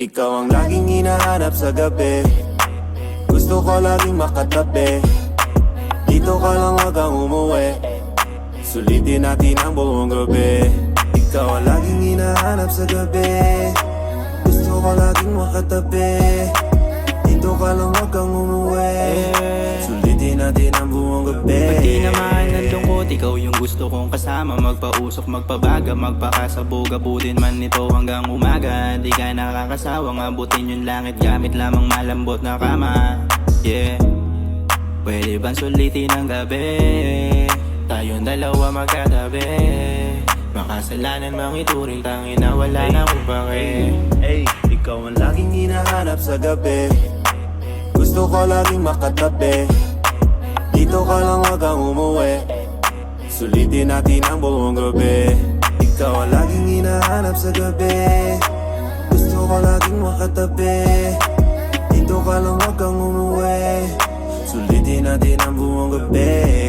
Ikaw ang laging hinahanap sa gabi. Gusto ko laging makatabi. Dito ka lang, wag kang umuwi. Sulitin natin ang buong gabi. Ikaw ang laging hinahanap sa gabi. Gusto ko laging makatabi. Dito ka lang, wag kang umuwi. Sulitin natin ang buong gabi. Pag di naman ng lungkot, ikaw yung gusto kong kasama. Magpausok, magpabaga, magpakasabog. Abutin man ito hanggang umaga. Di ka nakakasawang abutin yung langit gamit lamang malambot na kama. Yeah, pwede bang sulitin ang gabi? Tayong dalawa magkatabi. Makasalanan mang ituring, tangin na wala na akong pake. Ay, ikaw ang laging hinahanap sa gabi. Gusto ko laging makatabi. Dito ka lang, wag kang umuwi. Sulitin natin ang buong gabi. Ikaw ang laging hinahanap sa gabi. Gusto ko laging makatabi. Dito ka lang, wag kang umuwi. Sulitin natin ang buong gabi.